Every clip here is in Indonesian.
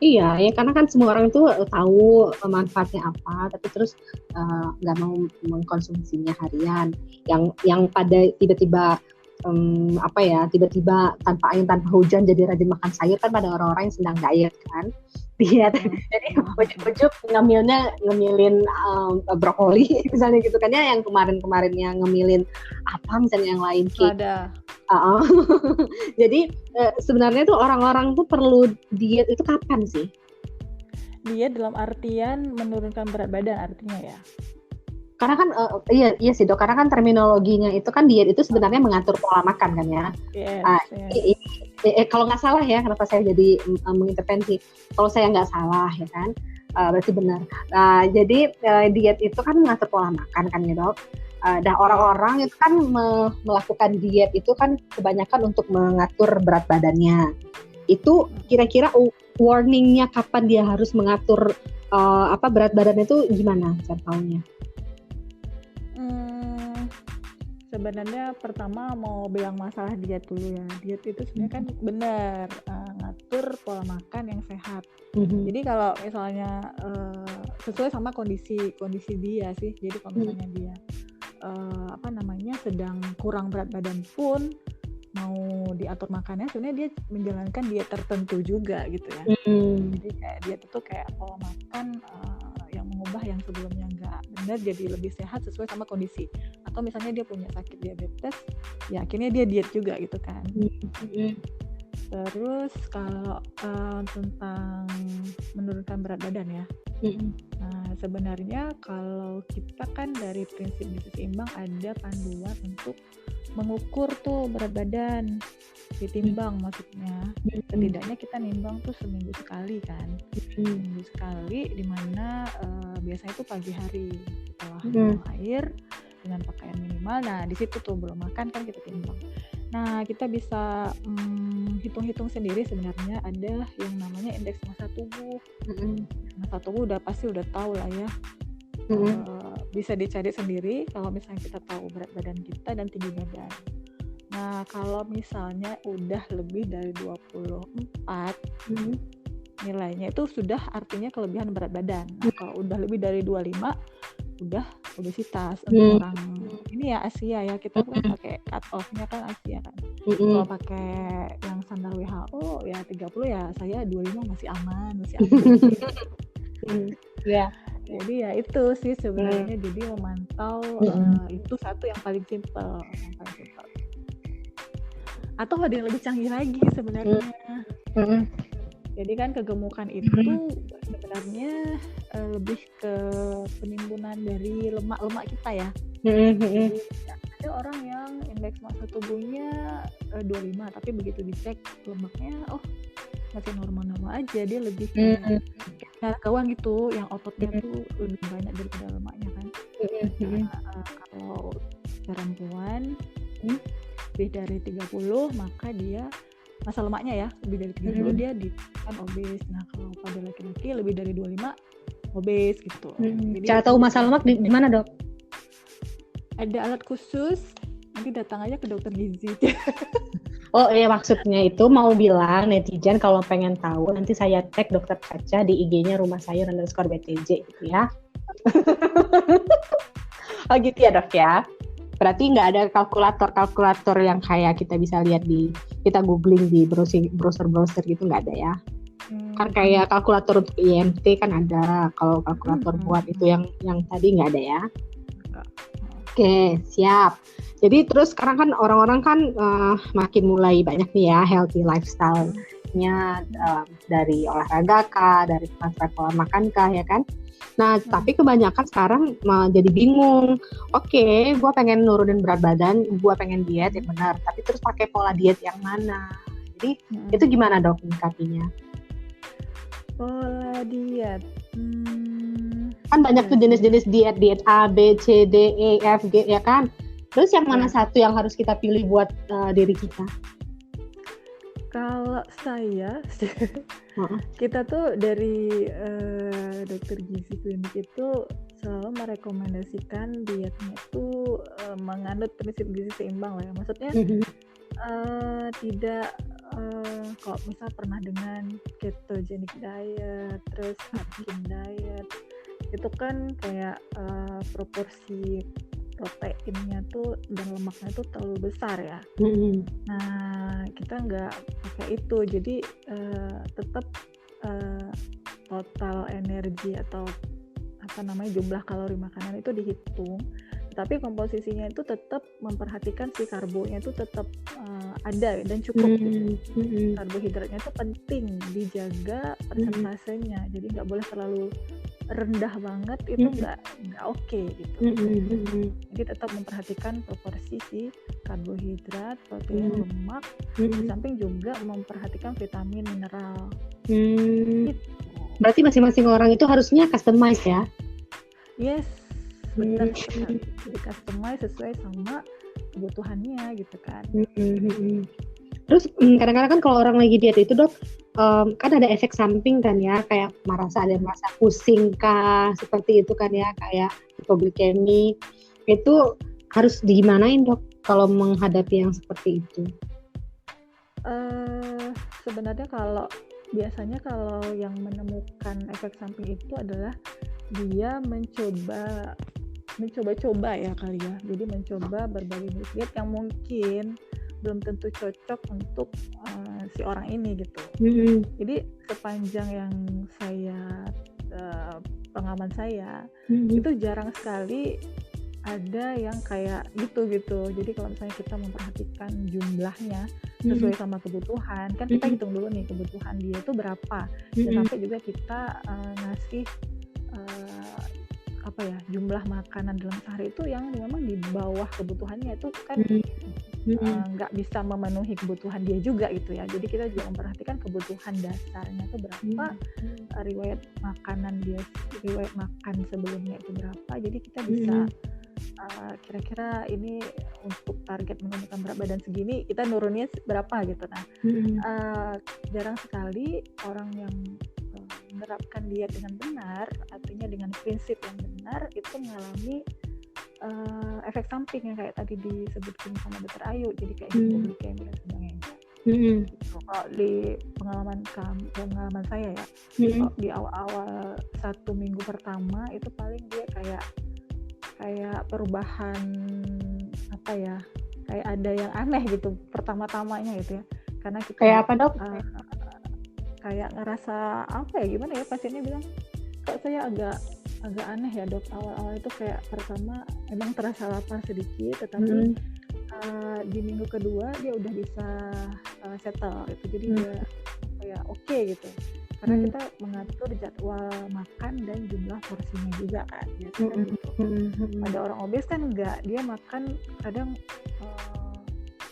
Iya, ya karena kan semua orang itu tahu manfaatnya apa, tapi terus nggak mau mengkonsumsinya harian. Yang pada tiba-tiba apa ya, tiba-tiba tanpa angin tanpa hujan jadi rajin makan sayur kan pada orang-orang yang sedang diet kan. Diet. Jadi ujuk-ujuk ngemilin brokoli misalnya gitu kan ya, yang kemarin-kemarinnya ngemilin apa misalnya yang lain cake. Lada. Jadi sebenarnya tuh orang-orang tuh perlu diet itu kapan sih? Diet dalam artian menurunkan berat badan artinya ya. Karena kan iya sih dok, karena kan terminologinya itu kan diet itu sebenarnya mengatur pola makan kan ya. Yes, Kalau nggak salah ya, kenapa saya jadi mengintervensi? Kalau saya nggak salah ya kan, berarti benar. Jadi diet itu kan mengatur pola makan kan ya dok. Dan orang-orang itu kan melakukan diet itu kan kebanyakan untuk mengatur berat badannya. Itu kira-kira warningnya kapan dia harus mengatur berat badannya itu gimana cara tahunya? Sebenarnya pertama mau bilang masalah diet dulu ya. Diet itu sebenarnya kan benar ngatur pola makan yang sehat. Jadi kalau misalnya sesuai sama kondisi dia sih. Jadi kalau misalnya dia sedang kurang berat badan pun mau diatur makannya, sebenarnya dia menjalankan diet tertentu juga gitu ya. Jadi kayak diet itu kayak pola makan yang mengubah yang sebelumnya nggak benar jadi lebih sehat sesuai sama kondisi. Atau misalnya dia punya sakit diabetes, ya akhirnya dia diet juga gitu kan. Terus kalau tentang menurunkan berat badan ya. Nah, sebenarnya kalau kita kan dari prinsip gizi seimbang ada panduan untuk mengukur tuh berat badan, ditimbang maksudnya. Setidaknya kita nimbang tuh seminggu sekali kan. Seminggu sekali dimana biasanya tuh pagi hari setelah buang air dengan pakaian minimal. Nah di situ tuh belum makan kan kita timbang. Nah kita bisa hitung-hitung sendiri sebenarnya ada yang namanya indeks massa tubuh. Massa tubuh pasti udah tahu lah ya. Bisa dicari sendiri kalau misalnya kita tahu berat badan kita dan tinggi badan. Nah kalau misalnya udah lebih dari 24 nilainya itu sudah artinya kelebihan berat badan. Nah kalau udah lebih dari 25 udah obesitas. Untuk orang ini ya Asia ya, kita kan pakai cut off-nya kan Asia kan. Kalau pakai yang standar WHO ya 30 ya saya 25 masih aman. Ya. Jadi ya itu sih sebenarnya jadi memantau itu satu yang paling simple. Atau ada yang lebih canggih lagi sebenarnya. Jadi kan kegemukan itu sebenarnya lebih ke penimbunan dari lemak-lemak kita ya. Jadi ada orang yang indeks massa tubuhnya 25 tapi begitu dicek lemaknya masih normal-normal aja, dia lebih kawan gitu yang ototnya tuh lebih banyak daripada lemaknya kan. Kalau perempuan lebih dari 30 maka dia masa lemaknya ya lebih dari 30 dia kan obes. Nah kalau pada laki-laki lebih dari 25 obes gitu. Jadi cara tahu masa lemak di mana dok? Ada alat khusus, nanti datang aja ke dokter gizi. Oh iya, maksudnya itu mau bilang netizen kalau pengen tahu nanti saya tag dokter Caca di IG-nya rumah sayur _BTJ gitu ya. Oh gitu ya dok ya. Berarti nggak ada kalkulator yang kayak kita bisa lihat kita googling di browser gitu, nggak ada ya. Kan kayak kalkulator untuk IMT kan ada, kalau kalkulator buat itu yang tadi nggak ada ya. Oke, siap. Jadi terus sekarang kan orang-orang kan makin mulai banyak nih ya healthy lifestyle-nya dari olahraga kah, dari pola makan kah ya kan. Nah, tapi kebanyakan sekarang jadi bingung. Oke, gue pengen nurunin berat badan, gue pengen diet yang benar, tapi terus pakai pola diet yang mana? Jadi itu gimana dok menyikapinya? Pola diet. Kan banyak tuh jenis-jenis diet A, B, C, D, E, F, G ya kan? Terus yang mana satu yang harus kita pilih buat diri kita? Kalau saya, kita tuh dari dokter gizi klinik itu selalu merekomendasikan dietnya itu menganut prinsip gizi seimbang lah ya. Maksudnya tidak kalau misal pernah dengan ketogenic diet, terus Atkins diet, itu kan kayak proporsi proteinnya tuh dan lemaknya tuh terlalu besar ya. Nah, kita nggak pakai itu, jadi tetap total energi atau jumlah kalori makanan itu dihitung, tapi komposisinya itu tetap memperhatikan si karbonya itu tetap ada dan cukup gitu. Karbohidratnya itu penting dijaga persentasenya, jadi nggak boleh terlalu rendah banget, itu nggak oke gitu. Jadi tetap memperhatikan proporsi si karbohidrat, protein, lemak, di samping juga memperhatikan vitamin, mineral. Gitu. Berarti masing-masing orang itu harusnya customize ya? Yes, benar sekali. Jadi customize sesuai sama kebutuhannya gitu kan. Terus kadang-kadang kan kalau orang lagi diet itu dok, kan ada efek samping kan ya, kayak merasa pusing kah, seperti itu kan ya, kayak hipoglikemi. Itu harus digimanain dok kalau menghadapi yang seperti itu? Sebenarnya biasanya kalau yang menemukan efek samping itu adalah dia mencoba-coba ya kali ya. Jadi mencoba berbagai diet yang mungkin belum tentu cocok untuk si orang ini gitu. Jadi sepanjang yang pengalaman saya itu jarang sekali ada yang kayak gitu. Jadi kalau misalnya kita memperhatikan jumlahnya sesuai sama kebutuhan, kan kita hitung dulu nih kebutuhan dia itu berapa, dan sampai juga kita ngasih jumlah makanan dalam sehari itu yang memang di bawah kebutuhannya, itu kan nggak bisa memenuhi kebutuhan dia juga gitu ya. Jadi kita juga memperhatikan kebutuhan dasarnya itu berapa, riwayat makan sebelumnya itu berapa, jadi kita bisa kira-kira ini untuk target menurunkan berat badan segini, kita nurunnya berapa gitu. Nah, jarang sekali orang yang menerapkan diet dengan benar, artinya dengan prinsip yang benar, itu mengalami efek samping yang kayak tadi disebutkan sama Dr. Ayu, jadi kayak hipoglikemi dan sebagainya. Kalau di pengalaman saya ya, kalau di awal-awal 1 minggu pertama itu paling dia kayak perubahan kayak ada yang aneh gitu pertama-tamanya gitu ya, karena kita kayak apa dok? Kayak ngerasa gimana ya, pasiennya bilang kok saya agak aneh ya dok, awal-awal itu kayak pertama emang terasa lapar sedikit, tetapi di minggu kedua dia udah bisa settle gitu, jadi dia kayak oke gitu, karena kita mengatur jadwal makan dan jumlah porsinya juga kan biasanya gitu. Ada orang obes kan enggak, dia makan kadang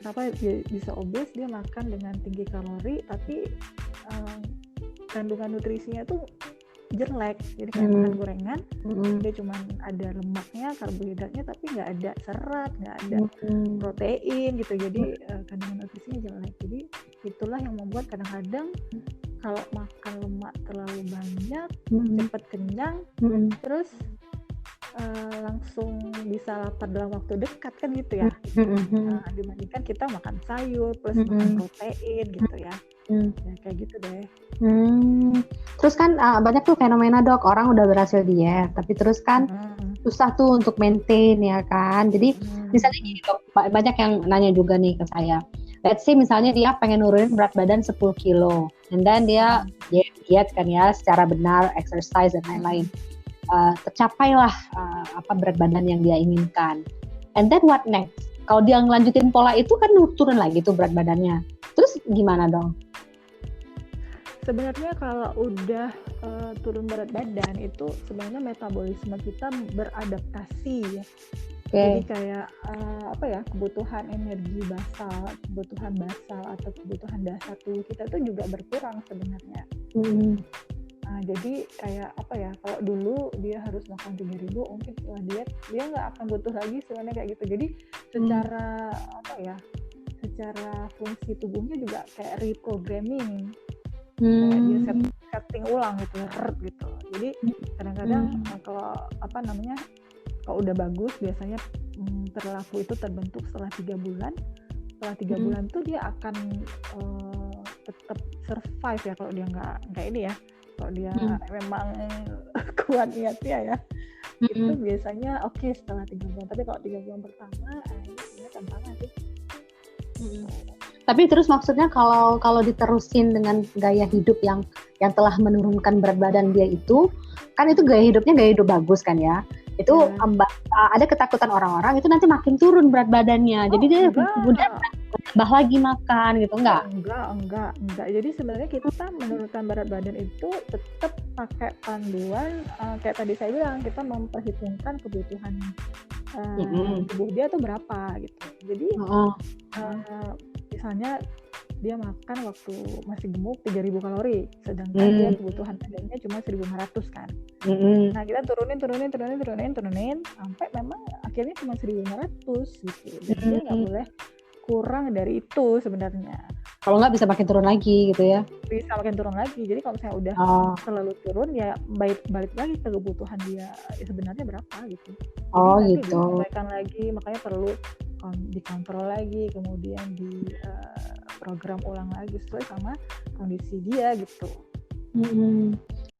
kenapa dia bisa obes, dia makan dengan tinggi kalori tapi kandungan nutrisinya tuh jelek, jadi kayak makan gorengan, dia cuma ada lemaknya, karbohidratnya, tapi nggak ada serat, nggak ada protein gitu, jadi kandungan nutrisinya jelek. Jadi itulah yang membuat kadang-kadang kalau makan lemak terlalu banyak, cepat kenyang, terus langsung bisa lapar dalam waktu dekat kan gitu ya. Dibandingkan kita makan sayur plus makan protein gitu ya. Ya kayak gitu deh. Terus kan banyak tuh fenomena dok, orang udah berhasil diet tapi terus kan susah tuh untuk maintain ya kan. Jadi misalnya gini dok, banyak yang nanya juga nih ke saya, let's say misalnya dia pengen nurunin berat badan 10 kilo and then dia diet kan ya secara benar, exercise dan lain-lain, tercapailah berat badan yang dia inginkan, and then what next? Kalau dia ngelanjutin pola itu kan turun lagi tuh berat badannya, terus gimana dong? Sebenarnya kalau udah turun berat badan itu sebenarnya metabolisme kita beradaptasi ya. Jadi kayak kebutuhan energi basal, kebutuhan basal atau kebutuhan dasar tubuh kita itu juga berkurang sebenarnya. Nah, jadi kayak kalau dulu dia harus makan 3.000, mungkin setelah diet dia nggak akan butuh lagi sebenarnya kayak gitu. Jadi secara fungsi tubuhnya juga kayak reprogramming. Kayak dia setting ulang gitu, gitu. Jadi kadang-kadang kalau udah bagus biasanya perilaku itu terbentuk setelah 3 bulan. Setelah 3 bulan tuh dia akan tetap survive ya kalau dia nggak ini ya, kalau dia memang kuat niatnya ya, itu biasanya oke setelah 3 bulan. Tapi kalau 3 bulan pertama ini sebenarnya tantangan sih. Tapi terus maksudnya kalau diterusin dengan gaya hidup yang telah menurunkan berat badan dia itu, kan itu gaya hidup bagus kan ya. Itu ada ketakutan orang-orang itu nanti makin turun berat badannya. Jadi dia kemudian tambah lagi makan gitu, enggak? Enggak. Jadi sebenarnya kita menurunkan berat badan itu tetap pakai panduan kayak tadi saya bilang, kita memperhitungkan kebutuhan tubuh dia tuh berapa gitu. Jadi misalnya dia makan waktu masih gemuk 3.000 kalori, sedangkan dia kebutuhan badannya cuma 1.500 kan. Nah kita turunin sampai memang akhirnya cuma 1.500 gitu. Jadi dia nggak boleh kurang dari itu sebenarnya. Kalau nggak bisa makin turun lagi gitu ya? Bisa makin turun lagi. Jadi kalau misalnya udah terlalu turun ya balik lagi ke kebutuhan dia ya sebenarnya berapa gitu. Jadi gitu. disesuaikan lagi, makanya perlu dikontrol lagi, kemudian di program ulang lagi sesuai sama kondisi dia gitu.